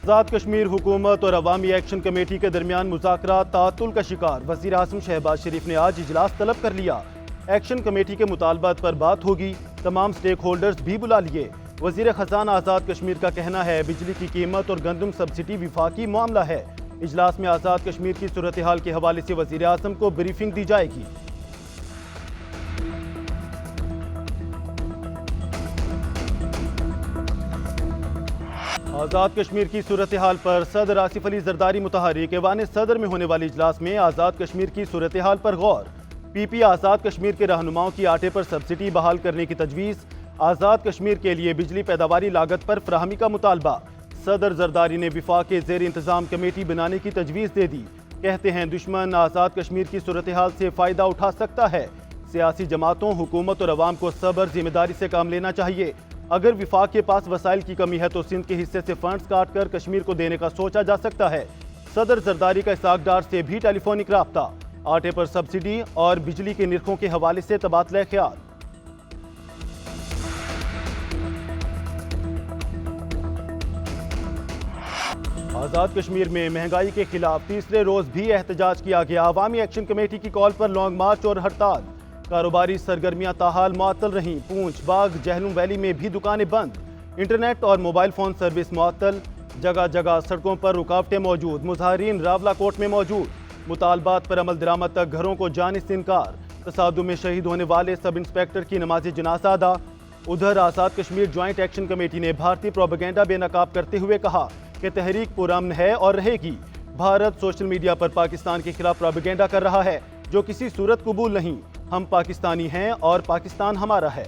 आज़ाद कश्मीर हुकूमत और अवामी action committee के दरमियान मुज़ाकरात तातुल का शिकार। वज़ीर आज़म शहबाज शरीफ ने आज इजलास तलब कर लिया। एक्शन कमेटी के मुतालबात पर बात होगी, तमाम स्टेक होल्डर्स भी बुला लिए। वज़ीर ख़जाना आज़ाद कश्मीर का कहना है बिजली की कीमत और गंदम सब्सिडी विफाकी मामला है। इजलास में आज़ाद कश्मीर की सूरत हाल के हवाले से वज़ीर आज़म को ब्रीफिंग दी जाएगी। आज़ाद कश्मीर की सूरत हाल पर सदर आसिफ अली जरदारी मुतहरिक ऐवान सदर में होने वाले इजलास में आज़ाद कश्मीर की सूरत हाल पर गौर। पीपी आज़ाद कश्मीर के रहनुमाओं की आटे पर सब्सिडी बहाल करने की तजवीज़। आज़ाद कश्मीर के लिए बिजली पैदावारी लागत पर फराहमी का मुतालबा। सदर जरदारी ने विफाक के ज़ेर इंतज़ाम कमेटी बनाने की तजवीज़ दे दी। कहते हैं दुश्मन आज़ाद कश्मीर की सूरत हाल से फ़ायदा उठा सकता है। सियासी जमातों, हुकूमत और अवाम को सब्र जिम्मेदारी से काम लेना चाहिए। अगर विफाक के पास वसाइल की कमी है तो सिंध के हिस्से से फंड्स काट कर कश्मीर को देने का सोचा जा सकता है। सदर जरदारी का इसहाक डार से भी टेलीफोनिक राब्ता। आटे पर सब्सिडी और बिजली के निरखों के हवाले से तबादला ख्याल। आज़ाद कश्मीर में महंगाई के खिलाफ तीसरे रोज भी एहतजाज किया गया। अवामी एक्शन कमेटी की कॉल पर लॉन्ग मार्च और हड़ताल। कारोबारी सरगर्मियां ताहाल मुअत्तल रहीं। पूंछ, बाग, जहलुम वैली में भी दुकानें बंद। इंटरनेट और मोबाइल फोन सर्विस मुअत्तल। जगह जगह सड़कों पर रुकावटें मौजूद। मुजाहिरीन रावला कोट में मौजूद। मुतालबात पर अमल दरामद तक घरों को जाने से इनकार। तसादुम में शहीद होने वाले सब इंस्पेक्टर की नमाज जनाजा अदा। उधर Azad Kashmir joint action committee ने भारतीय प्रोपेगेंडा बेनकाब करते हुए कहा कि तहरीक पुरअमन है और रहेगी। भारत सोशल मीडिया पर पाकिस्तान के खिलाफ प्रोपेगेंडा कर रहा है जो किसी सूरत कबूल नहीं। हम पाकिस्तानी हैं और पाकिस्तान हमारा है।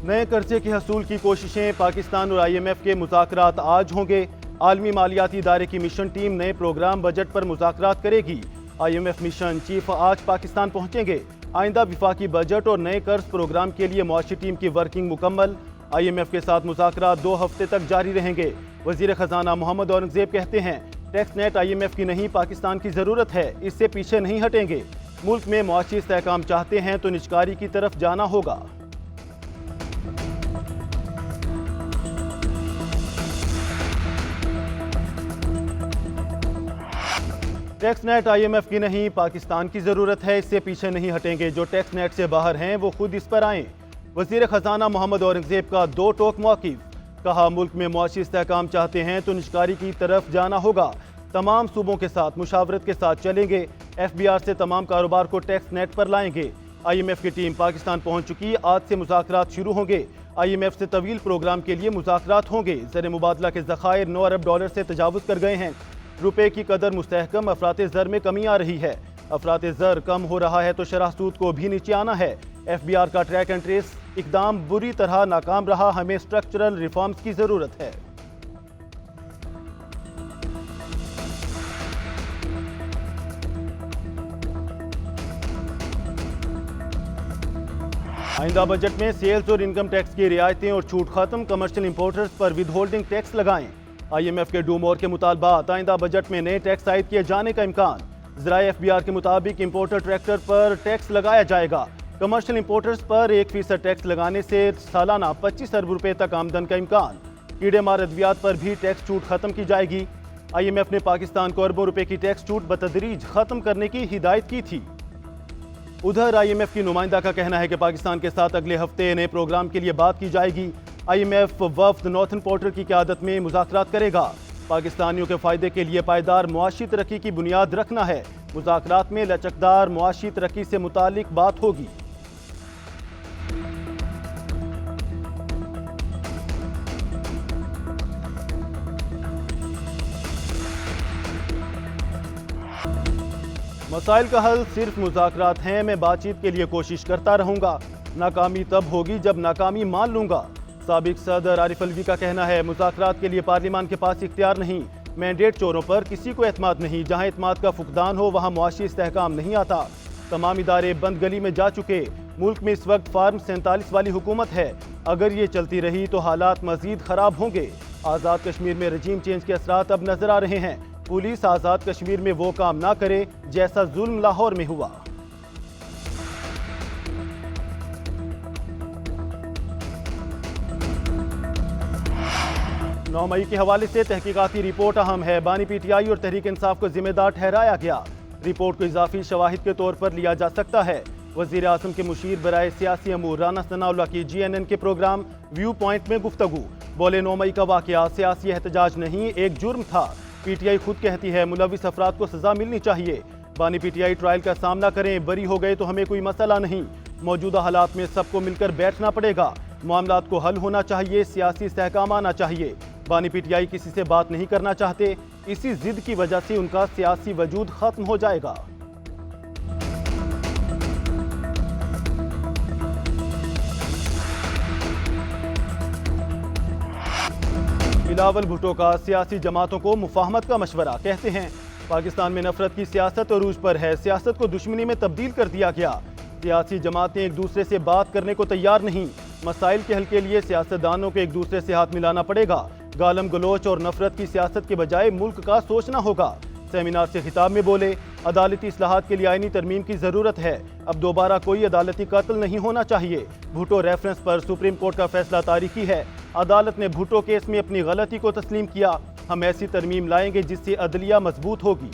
नए कर्जे के हसूल की कोशिशें। पाकिस्तान और IMF के मुज़ाकरात आज होंगे। आलमी मालियाती इदारे की मिशन टीम नए प्रोग्राम बजट पर मुज़ाकरात करेगी। IMF मिशन चीफ आज पाकिस्तान पहुंचेंगे। आइंदा विफाकी बजट और नए कर्ज प्रोग्राम के लिए मुआशी टीम की वर्किंग मुकम्मल। IMF के साथ मुज़ाकरात 2 हफ्ते तक जारी रहेंगे। वज़ीर ख़जाना मोहम्मद औरंगज़ेब कहते हैं टैक्स नेट IMF की नहीं, पाकिस्तान की ज़रूरत है। इससे पीछे नहीं हटेंगे। मुल्क में मुआशी इस्तेहकाम चाहते हैं तो निजकारी की तरफ जाना होगा। टैक्स नेट IMF की नहीं, पाकिस्तान की ज़रूरत है। इससे पीछे नहीं हटेंगे। जो टैक्स नेट से बाहर हैं वो खुद इस पर आएँ। वज़ीर ख़जाना मोहम्मद औरंगज़ेब का 2 टोक मौक़िफ़। कहा मुल्क में मुआशी इस्तेहकाम चाहते हैं तो निजकारी की तरफ जाना होगा। तमाम सूबों के साथ मुशावरत के साथ चलेंगे। FBR से तमाम कारोबार को टैक्स नेट पर लाएंगे। IMF की टीम पाकिस्तान पहुंच चुकी। आज से मुज़ाकरात शुरू होंगे। IMF से तवील प्रोग्राम के लिए मुज़ाकरात होंगे। ज़र मुबादला के ज़खायर 9 अरब डॉलर से तजावुज़ कर गए हैं। रुपए की कदर मुस्तहकम। अफरात ज़र में कमी आ रही है। अफरात ज़र कम हो रहा है तो शरह सूद को भी नीचे आना है। FBR का ट्रैक एंड ट्रेस इकदाम बुरी तरह नाकाम रहा। हमें स्ट्रक्चरल रिफॉर्म्स की ज़रूरत है। आइंदा बजट में सेल्स और इनकम टैक्स की रियायतें और छूट खत्म। कमर्शियल इंपोर्टर्स पर विद होल्डिंग टैक्स लगाएं। IMF के डू मोर के मुतालबात। आइंदा बजट में नए टैक्स आयद किए जाने का इम्कान। ज़राए FBR के मुताबिक इंपोर्टर ट्रैक्टर पर टैक्स लगाया जाएगा। कमर्शियल इंपोर्टर्स पर 1% टैक्स लगाने से सालाना 25 अरब रुपए तक आमदन का इम्कान। कीड़े मार अद्वियात पर भी टैक्स छूट खत्म की जाएगी। IMF ने पाकिस्तान को अरबों रुपए की टैक्स छूट बतदरीज खत्म करने की हिदायत की थी। उधर IMF की नुमाइंदा का कहना है कि पाकिस्तान के साथ अगले हफ्ते नए प्रोग्राम के लिए बात की जाएगी। IMF वफ्द नॉर्थन पोर्टर की क़यादत में मुज़ाकरात करेगा। पाकिस्तानियों के फ़ायदे के लिए पायदार मुआशी तरक्की की बुनियाद रखना है। मुज़ाकरात में लचकदार मुआशी तरक्की से मुतालिक बात होगी। मसाइल का हल सिर्फ मुज़ाकरात हैं। मैं बातचीत के लिए कोशिश करता रहूँगा। नाकामी तब होगी जब नाकामी मान लूँगा। साबिक सदर आरिफ अलवी का कहना है मुज़ाकरात के लिए पार्लिमान के पास इख्तियार नहीं। मैंडेट चोरों पर किसी को एतमाद नहीं। जहाँ एतमाद का फुकदान हो वहाँ मुआशी इस्तेहकाम नहीं आता। तमाम इदारे बंद गली में जा चुके। मुल्क में इस वक्त फार्म 47 वाली हुकूमत है। अगर ये चलती रही तो हालात मजीद खराब होंगे। आज़ाद कश्मीर में रजीम चेंज के असरात अब नजर आ रहे हैं। पुलिस आज़ाद कश्मीर में वो काम ना करे जैसा जुल्म लाहौर में हुआ। 9 मई के हवाले से तहकीकाती रिपोर्ट अहम है। बानी पीटीआई और तहरीक इंसाफ को जिम्मेदार ठहराया गया। रिपोर्ट को इजाफी शवाहिद के तौर पर लिया जा सकता है। वजीर आजम के मुशीर बराए सियासी अमूर राना सनाउल्लाह की GNN के प्रोग्राम व्यू पॉइंट में गुफ्तगू। बोले 9 मई का वाकया सियासी एहतजाज नहीं, एक जुर्म था। पीटीआई खुद कहती है मुलविस अफराद को सजा मिलनी चाहिए। बानी पीटीआई ट्रायल का सामना करें, बरी हो गए तो हमें कोई मसला नहीं। मौजूदा हालात में सबको मिलकर बैठना पड़ेगा। मामलात को हल होना चाहिए, सियासी इस्तेहकाम आना चाहिए। बानी पीटीआई किसी से बात नहीं करना चाहते, इसी जिद की वजह से उनका सियासी वजूद खत्म हो जाएगा। बिलावल भुट्टो का सियासी जमातों को मुफाहमत का मशवरा। कहते हैं पाकिस्तान में नफरत की सियासत अरूज पर है, सियासत को दुश्मनी में तब्दील कर दिया गया। सियासी जमातें एक दूसरे से बात करने को तैयार नहीं। मसाइल के हल के लिए सियासतदानों को एक दूसरे से हाथ मिलाना पड़ेगा। गालम गलोच और नफरत की सियासत के बजाय मुल्क का सोचना होगा। सेमिनार से खिताब में बोले अदालती इस्लाहात के लिए आईनी तरमीम की जरूरत है। अब दोबारा कोई अदालती कत्ल नहीं होना चाहिए। भुट्टो रेफरेंस पर सुप्रीम कोर्ट का फैसला तारीखी है। अदालत ने भुट्टो केस में अपनी गलती को तस्लीम किया। हम ऐसी तरमीम लाएंगे जिससे अदलिया मजबूत होगी।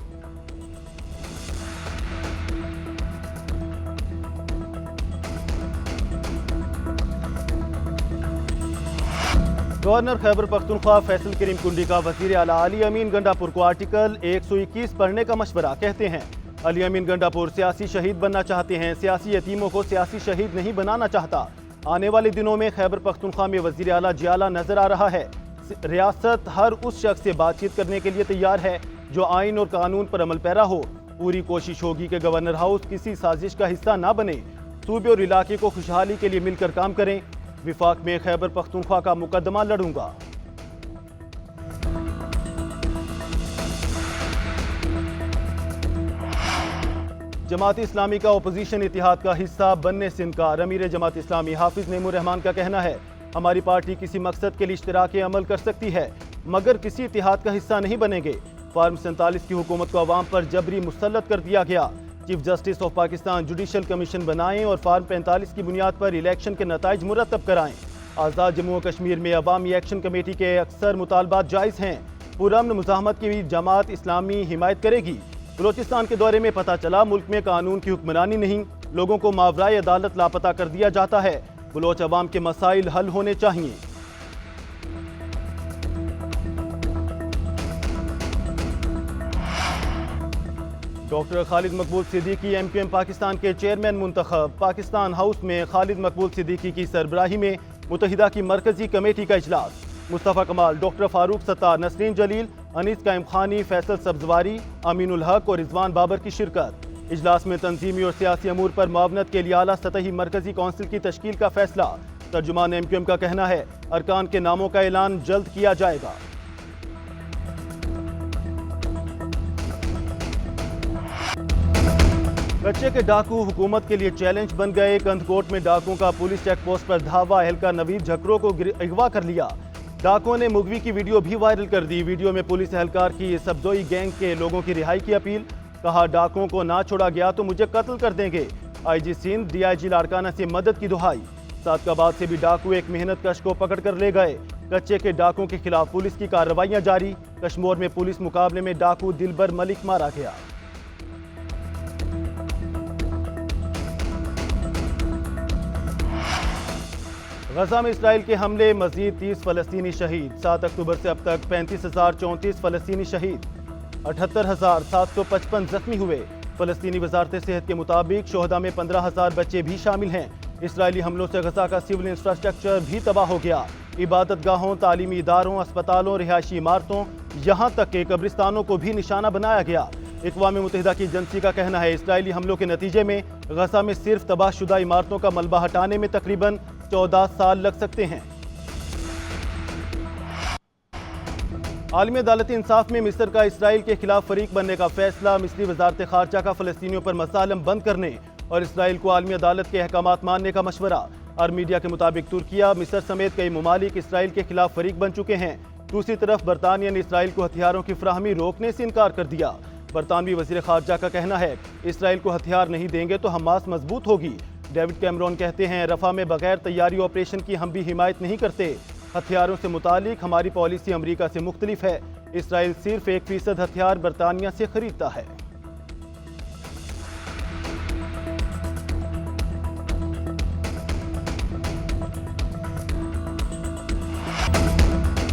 गवर्नर खैबर पख्तूनख्वा फैसल करीम कुंडी का वजीर आला अली अमीन गंडापुर को आर्टिकल 121 पढ़ने का मशवरा। कहते हैं अली अमीन गंडापुर सियासी शहीद बनना चाहते हैं, सियासी यतीमों को सियासी शहीद नहीं बनाना चाहता। आने वाले दिनों में खैबर पख्तूनख्वा में वजीर आला जियाला नजर आ रहा है। रियासत हर उस शख्स से बातचीत करने के लिए तैयार है जो आइन और कानून पर अमल पैरा हो। पूरी कोशिश होगी कि गवर्नर हाउस किसी साजिश का हिस्सा ना बने। सूबे और इलाके को खुशहाली के लिए मिलकर काम करें। विफाक में खैबर पख्तूनख्वा का मुकदमा लड़ूंगा। जमात इस्लामी का ओपोजिशन इतिहाद का हिस्सा बनने से इनकार। अमीर जमात इस्लामी हाफिज नेमूर रहमान का कहना है हमारी पार्टी किसी मकसद के लिए इश्तराक अमल कर सकती है मगर किसी इतिहाद का हिस्सा नहीं बनेंगे। फार्म 47 की हुकूमत को अवाम पर जबरी मुसल्लत कर दिया गया। Chief justice of Pakistan judicial commission बनाएं और फार्म 45 की बुनियाद पर इलेक्शन के नताइज मुरतब कराएं। आज़ाद जम्मू कश्मीर में अवामी एक्शन कमेटी के अक्सर मुतालबात जायज़ हैं। पुरअमन मुज़ाहमत की भी जमात इस्लामी हिमायत करेगी। बलोचिस्तान के दौरे में पता चला मुल्क में कानून की हुक्मरानी नहीं, लोगों को मावराए अदालत लापता कर दिया जाता है। बलोच अवाम के मसाइल हल होने चाहिए। डॉक्टर खालिद मकबूल सिद्दीकी MQM पाकिस्तान के चेयरमैन मुंतखब। पाकिस्तान हाउस में खालिद मकबूल सिद्दीकी की सरबराही में मुत्तहिदा की मरकजी कमेटी का इजलास। मुस्तफ़ा कमाल, डॉक्टर फारूक सत्तार, नसरीन जलील, अनीस कायम खानी, फैसल सब्जवारी, अमीनुल हक और रिजवान बाबर की शिरकत। इजलास में तंजीमी और सियासी अमूर पर मुआवनत के लिए आला सतही मरकजी कौंसिल की तश्कील का फैसला। तर्जुमान MQM का कहना है अरकान के नामों का ऐलान जल्द किया जाएगा। कच्चे के डाकू हुकूमत के लिए चैलेंज बन गए। कंधकोट में डाकुओं का पुलिस चेक पोस्ट पर धावा। एहलकार नवीद झकरों को अगवा कर लिया। डाकुओं ने मुगवी की वीडियो भी वायरल कर दी। वीडियो में पुलिस एहलकार की सब्जोई गैंग के लोगों की रिहाई की अपील। कहा डाकुओं को ना छोड़ा गया तो मुझे कत्ल कर देंगे। IG सिंध DIG लाड़काना से मदद की दुहाई। सादकाबाद से भी डाकू एक मेहनत कश को पकड़ कर ले गए। कच्चे के डाकुओं के खिलाफ पुलिस की कार्रवाइयां जारी। कश्मीर में पुलिस मुकाबले में डाकू दिलबर मलिक मारा गया। गजा में इसराइल के हमले, मजीद 30 फलस्तीनी शहीद। 7 अक्टूबर से अब तक 35,034 फलस्तीनी शहीद, 78,755 जख्मी हुए। फलस्तीनी वजारत सेहत के मुताबिक शोहदा में 15,000 बच्चे भी शामिल हैं। इसराइली हमलों से गजा का सिविल इंफ्रास्ट्रक्चर भी तबाह हो गया। इबादत गाहों, तालीमी इदारों, अस्पतालों, रिहायशी इमारतों, यहाँ तक के कब्रिस्तानों को भी निशाना बनाया गया। अक़वाम मुत्तहिदा की एजेंसी का कहना है इसराइली हमलों के नतीजे में गजा में सिर्फ तबाहशुदा इमारतों का मलबा हटाने में तकरीबन 14 साल लग सकते हैं। आलमी अदालती इंसाफ में मिस्र का इसराइल के खिलाफ फरीक बनने का फैसला। मिस्री वजारत खारजा का फलस्तीनियों पर मसालम बंद करने और इसराइल को आलमी अदालत के अहकामात मानने का मशवरा। और मीडिया के मुताबिक तुर्किया, मिस्र समेत कई ममालिक इसराइल के खिलाफ फरीक बन चुके हैं। दूसरी तरफ बरतानिया ने इसराइल को हथियारों की फ्राहमी रोकने से इनकार कर दिया। बरतानवी वजीर खारजा का कहना है इसराइल को हथियार नहीं देंगे तो हमास मजबूत होगी। डेविड कैमरॉन कहते हैं रफा में बगैर तैयारी ऑपरेशन की हम भी हिमायत नहीं करते। हथियारों से मुतालिक हमारी पॉलिसी अमेरिका से मुख्तलिफ है। इसराइल सिर्फ 1% हथियार बरतानिया से खरीदता है।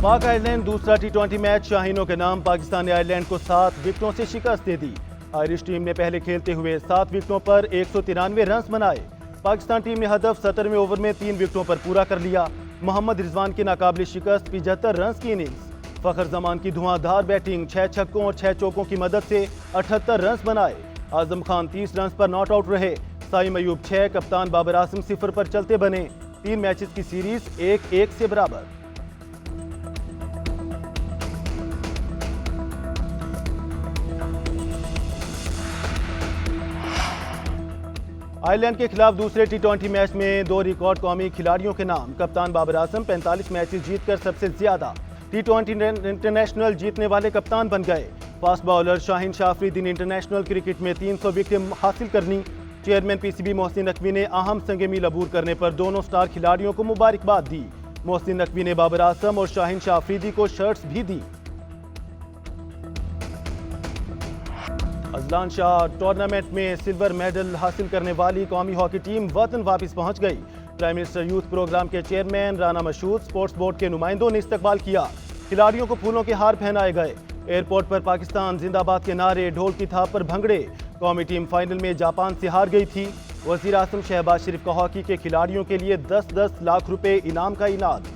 पाक आयरलैंड दूसरा T20 मैच शाहीनों के नाम। पाकिस्तान ने आयरलैंड को 7 विकेटों से शिकस्त दे दी। आयरिश टीम ने पहले खेलते हुए 7 विकेटों पर 193 रन बनाए। पाकिस्तान टीम ने हदफ 17वें ओवर में 3 विकेटों पर पूरा कर लिया। मोहम्मद रिजवान की नाकाबिल शिकस्त 75 रन की इनिंग्स। फखर जमान की धुआंधार बैटिंग, 6 छक्कों और 6 चौकों की मदद से 78 रन बनाए। आजम खान 30 रन पर नॉट आउट रहे। साइम अयूब 6, कप्तान बाबर आजम 0 पर चलते बने। 3 मैचेस की सीरीज 1-1 से बराबर। आयरलैंड के खिलाफ दूसरे T20 मैच में 2 रिकॉर्ड कौमी खिलाड़ियों के नाम। कप्तान बाबर आजम 45 मैचेस जीतकर सबसे ज्यादा T20 इंटरनेशनल जीतने वाले कप्तान बन गए। फास्ट बॉलर शाहीन शाह अफरीदी ने इंटरनेशनल क्रिकेट में 300 विकेट हासिल करनी। चेयरमैन PCB मोहसिन नकवी ने अहम संग मील अबूर करने पर दोनों स्टार खिलाड़ियों को मुबारकबाद दी। मोहसिन नकवी ने बाबर आजम और शाहीन शाह अफरीदी को शर्ट्स भी दी। अजलान शाह टूर्नामेंट में सिल्वर मेडल हासिल करने वाली कौमी हॉकी टीम वतन वापस पहुंच गई। प्राइम मिनिस्टर यूथ प्रोग्राम के chairman Rana Mashhood, sports board के नुमाइंदों ने इस्तकबाल किया। खिलाड़ियों को फूलों के हार पहनाए गए। एयरपोर्ट पर पाकिस्तान जिंदाबाद के नारे, ढोल की थाप पर भंगड़े। कौमी टीम फाइनल में जापान से हार गई थी। वजीर आजम शहबाज शरीफ का हॉकी के खिलाड़ियों के लिए 10-10 लाख रुपए इनाम का इनाद।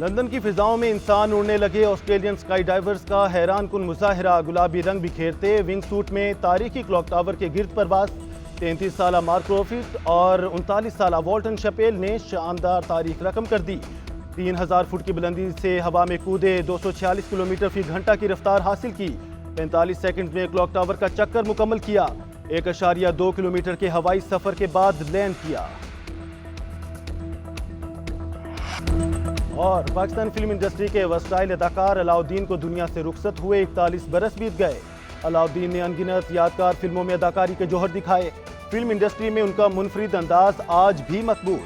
लंदन की फिजाओं में इंसान उड़ने लगे। ऑस्ट्रेलियन स्काई डाइवर्स का हैरान कुन मुजाहिरा। गुलाबी रंग बिखेरते विंग सूट में तारीखी क्लॉक टावर के गिर्द परवास। 33 साला मार्क रॉफिट और 39 साला वॉल्टन शपेल ने शानदार तारीख रकम कर दी। 3000 फुट की बुलंदी से हवा में कूदे। 246 किलोमीटर फी घंटा की रफ्तार हासिल की। 45 सेकंड में क्लॉक टावर का चक्कर मुकम्मल किया। 1.2 किलोमीटर के हवाई सफर के बाद लैंड किया। और पाकिस्तान फिल्म इंडस्ट्री के वस्टाइल अदाकार अलाउद्दीन को दुनिया से रुखसत हुए 41 बरस बीत गए। अलाउद्दीन ने अनगिनत यादगार फिल्मों में अदाकारी के जौहर दिखाए। फिल्म इंडस्ट्री में उनका मुनफरिद अंदाज आज भी मकबूल।